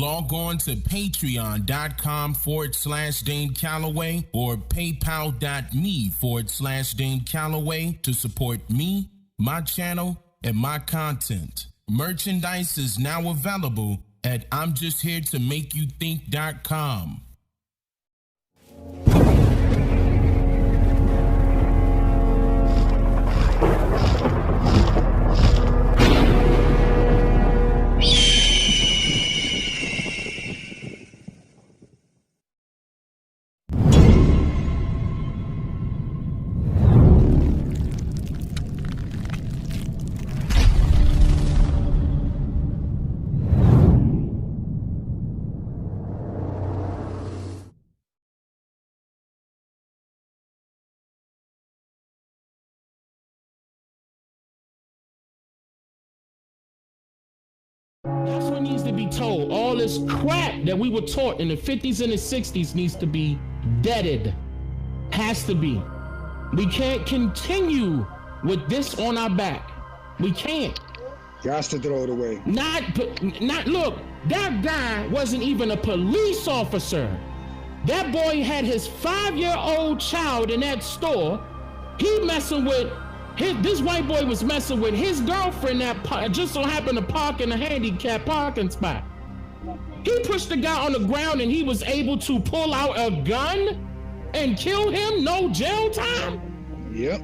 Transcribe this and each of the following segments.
Log on to patreon.com/Dane Calloway or paypal.me/Dane Calloway to support me, my channel, and my content. Merchandise is now available at I'mJustHereToMakeYouThink.com. That's what needs to be told. All this crap that we were taught in the 50s and the 60s needs to be deaded. Has to be. We can't continue with this on our back. We can't. Got to throw it away. Not look, that guy wasn't even a police officer. That boy had his 5-year-old child in that store. He messing with this white boy was messing with his girlfriend that just so happened to park in a handicapped parking spot. He pushed the guy on the ground and he was able to pull out a gun and kill him. No jail time. Yep.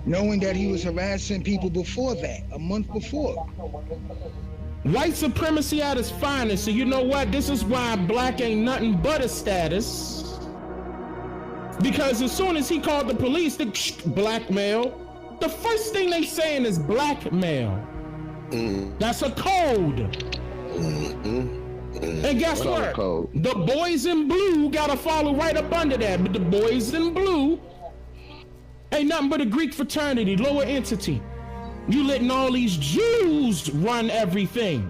Knowing that he was harassing people before that, a month before. White supremacy at its finest. So you know what? This is why black ain't nothing but a status. Because as soon as he called the police, the blackmail, the first thing they saying is blackmail. That's a code. And guess what? The boys in blue gotta follow right up under that. But the boys in blue ain't nothing but a Greek fraternity, lower entity. You letting all these Jews run everything.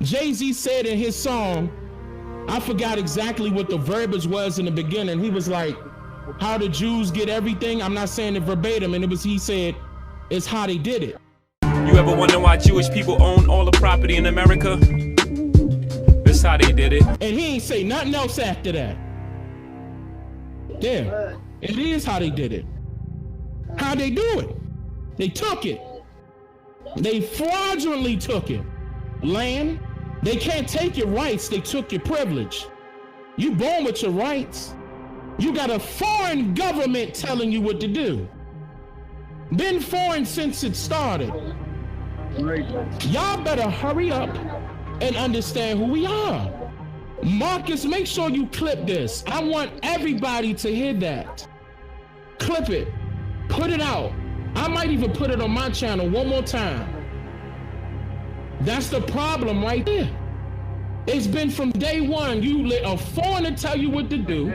Jay-Z said in his song, I forgot exactly what the verbiage was in the beginning. He was like, how the Jews get everything. I'm not saying it verbatim. And he said, it's how they did it. You ever wonder why Jewish people own all the property in America? This how they did it. And he ain't say nothing else after that. Yeah, it is how they did it. How they do it? They took it. They fraudulently took it. Land. They can't take your rights, they took your privilege. You born with your rights. You got a foreign government telling you what to do. Been foreign since it started. Y'all better hurry up and understand who we are. Marcus, make sure you clip this. I want everybody to hear that. Clip it, put it out. I might even put it on my channel one more time. That's the problem right there. It's been from day one. You let a foreigner tell you what to do.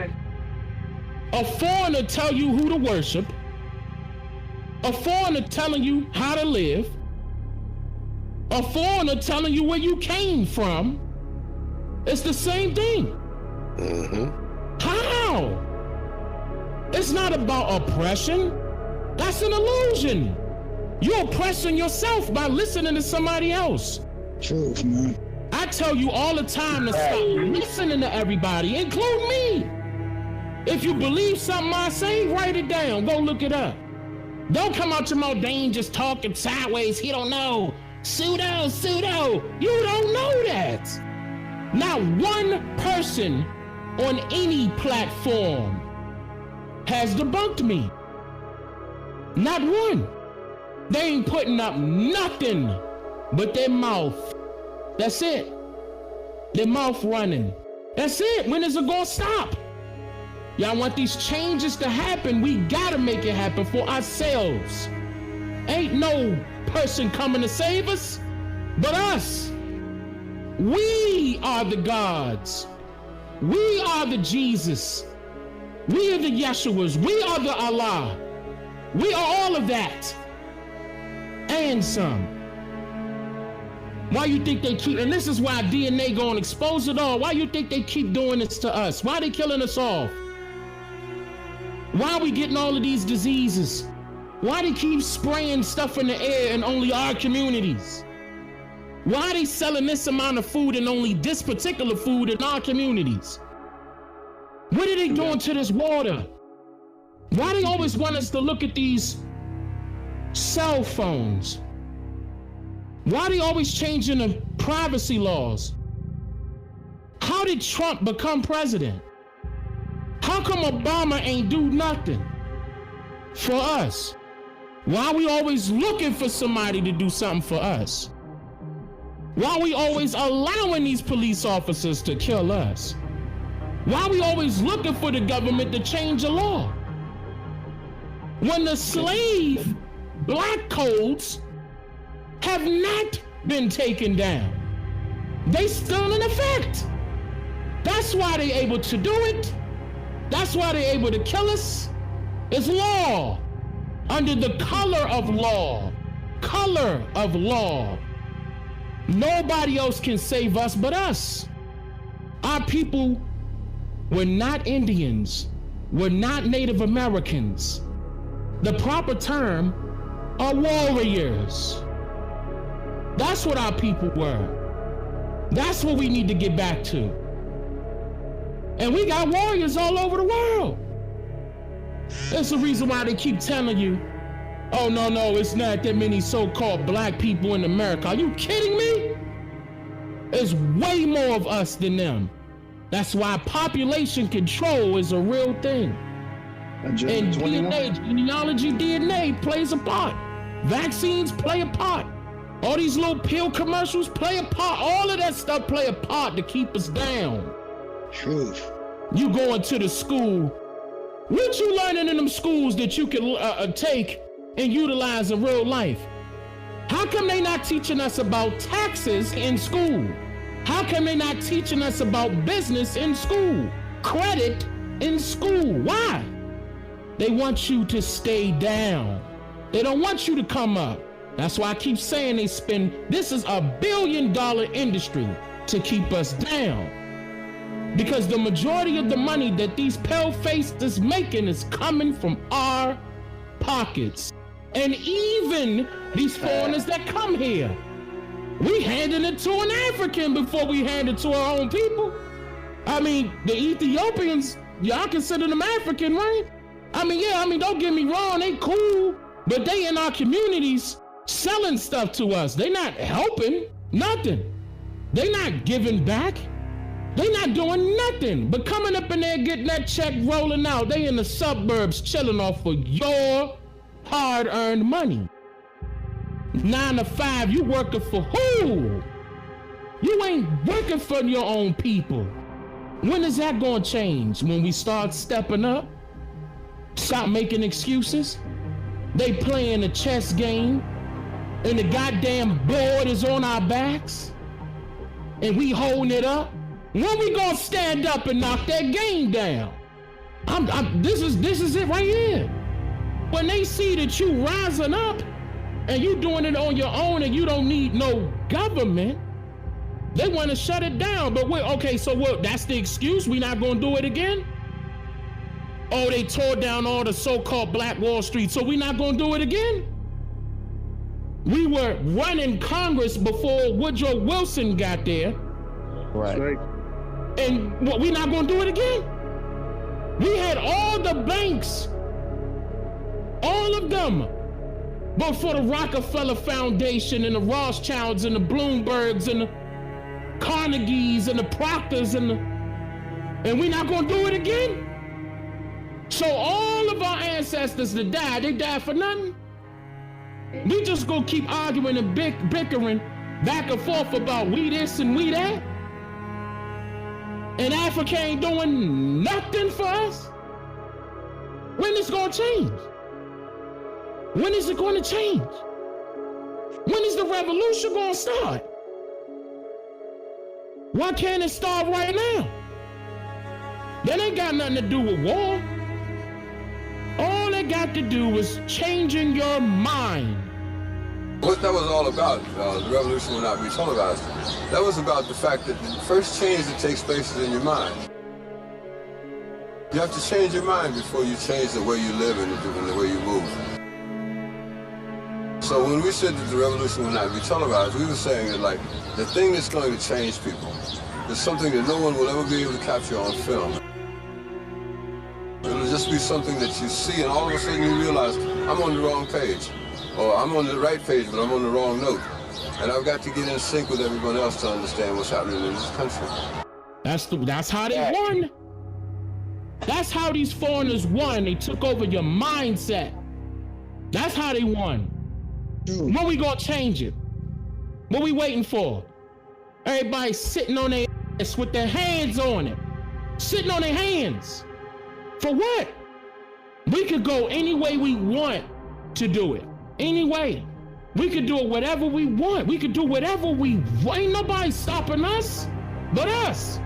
A foreigner tell you who to worship. A foreigner telling you how to live. A foreigner telling you where you came from. It's the same thing. How? It's not about oppression. That's an illusion. You're oppressing yourself by listening to somebody else. Truth, man. I tell you all the time to stop listening to everybody, include me. If you believe something I say, write it down. Go look it up. Don't come out your mouth, Dane, just talking sideways. He don't know. Pseudo. You don't know that. Not one person on any platform has debunked me. Not one. They ain't putting up nothing but their mouth. That's it. Their mouth running. That's it. When is it gonna stop? Y'all want these changes to happen? We gotta make it happen for ourselves. Ain't no person coming to save us but us. We are the gods. We are the Jesus. We are the Yeshuas. We are the Allah. We are all of that. And some. Why you think they keep, and this is why DNA gonna expose it all. Why you think they keep doing this to us? Why they killing us off? Why are we getting all of these diseases? Why they keep spraying stuff in the air in only our communities? Why are they selling this amount of food and only this particular food in our communities? What are they doing to this water? Why do they always want us to look at these cell phones? Why are they always changing the privacy laws? How did Trump become president? How come Obama ain't do nothing for us? Why are we always looking for somebody to do something for us? Why are we always allowing these police officers to kill us? Why are we always looking for the government to change the law? When the slave black codes have not been taken down. They still in effect. That's why they're able to do it. That's why they're able to kill us. It's law. Under the color of law. Color of law. Nobody else can save us but us. Our people were not Indians. We're not Native Americans. The proper term are warriors. That's what our people were. That's what we need to get back to. And we got warriors all over the world. That's the reason why they keep telling you, oh, no, it's not that many so-called black people in America. Are you kidding me? There's way more of us than them. That's why population control is a real thing. And DNA, genealogy, DNA plays a part. Vaccines play a part. All these little pill commercials play a part. All of that stuff play a part to keep us down. Truth. You going to the school. What you learning in them schools that you can take and utilize in real life? How come they not teaching us about taxes in school? How come they not teaching us about business in school? Credit in school? Why? They want you to stay down. They don't want you to come up. That's why I keep saying this is $1 billion industry to keep us down. Because the majority of the money that these pale-faced is making is coming from our pockets. And even these foreigners that come here, we handing it to an African before we hand it to our own people. I mean, the Ethiopians, y'all consider them African, right? Don't get me wrong, they cool, but they in our communities selling stuff to us. They not helping, nothing. They not giving back. They not doing nothing but coming up in there getting that check rolling out. They in the suburbs chilling off of your hard-earned money. 9 to 5, you working for who? You ain't working for your own people. When is that gonna change? When we start stepping up? Stop making excuses? They playing a chess game and the goddamn board is on our backs and we holding it up. When we gonna stand up and knock that game down? This is it right here. When they see that you rising up and you doing it on your own and you don't need no government, they want to shut it down. But that's the excuse? We not gonna do it again? Oh, they tore down all the so-called Black Wall Street, so we not gonna do it again? We were running Congress before Woodrow Wilson got there. Right. And we not gonna do it again? We had all the banks, all of them, but for the Rockefeller Foundation and the Rothschilds and the Bloombergs and the Carnegies and the Proctors and we not gonna do it again? So all of our ancestors that died, they died for nothing? We just gonna keep arguing and bickering back and forth about we this and we that? And Africa ain't doing nothing for us? When is it gonna change? When is it gonna change? When is the revolution gonna start? Why can't it start right now? That ain't got nothing to do with war. All it got to do is changing your mind. What that was all about, the revolution will not be televised. That was about the fact that the first change that takes place is in your mind. You have to change your mind before you change the way you live and the way you move. So when we said that the revolution would not be televised, we were saying that, like, the thing that's going to change people is something that no one will ever be able to capture on film. It'll just be something that you see, and all of a sudden you realize, I'm on the wrong page. Or I'm on the right page, but I'm on the wrong note. And I've got to get in sync with everyone else to understand what's happening in this country. That's how they won. That's how these foreigners won. They took over your mindset. That's how they won. When we gonna change it? What we waiting for? Everybody sitting on their ass with their hands on it. Sitting on their hands. For what? We could go any way we want to do it. Any way. We could do it whatever we want. We could do whatever we want. Ain't nobody stopping us but us.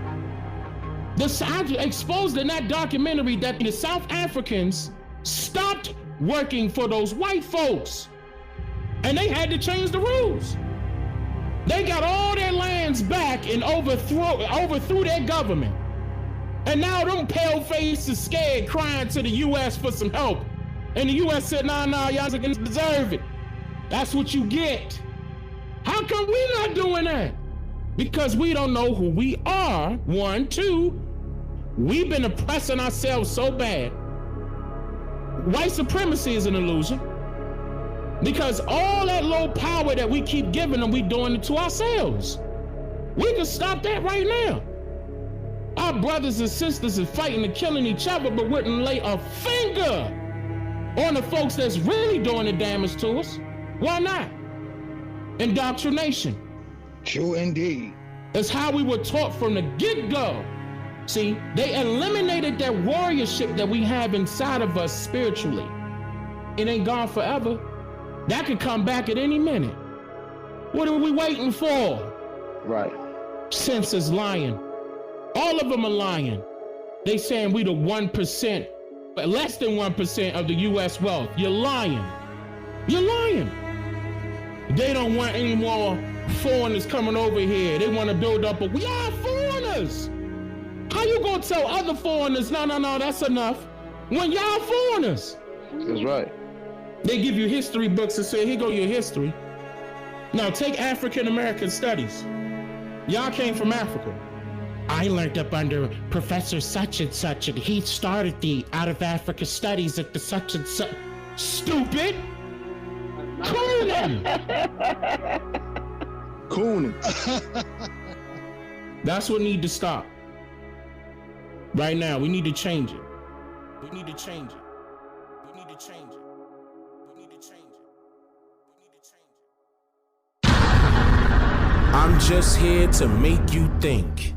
I exposed in that documentary that the South Africans stopped working for those white folks. And they had to change the rules. They got all their lands back and overthrew their government. And now them pale faces scared, crying to the U.S. for some help. And the U.S. said, nah, y'all didn't deserve it. That's what you get. How come we not doing that? Because we don't know who we are, 1, 2. We've been oppressing ourselves so bad. White supremacy is an illusion. Because all that low power that we keep giving them, we doing it to ourselves. We can stop that right now. Our brothers and sisters are fighting and killing each other, but wouldn't lay a finger on the folks that's really doing the damage to us. Why not? Indoctrination. True indeed. That's how we were taught from the get-go. See, they eliminated that warriorship that we have inside of us spiritually. It ain't gone forever. That could come back at any minute. What are we waiting for? Right. Sense is lying. All of them are lying. They saying we the 1%, but less than 1% of the U.S. wealth. You're lying. You're lying. They don't want any more foreigners coming over here. They want to build up we are foreigners. How you gonna tell other foreigners, no, that's enough, when y'all foreigners? That's right. They give you history books and say, here go your history. Now take African American studies. Y'all came from Africa. I learned up under Professor such and such, and he started the Out of Africa studies at the such and such. Stupid. Cooning. That's what need to stop. Right now, we need to change it. We need to change it. We need to change it. We need to change it. We need to change it. I'm just here to make you think.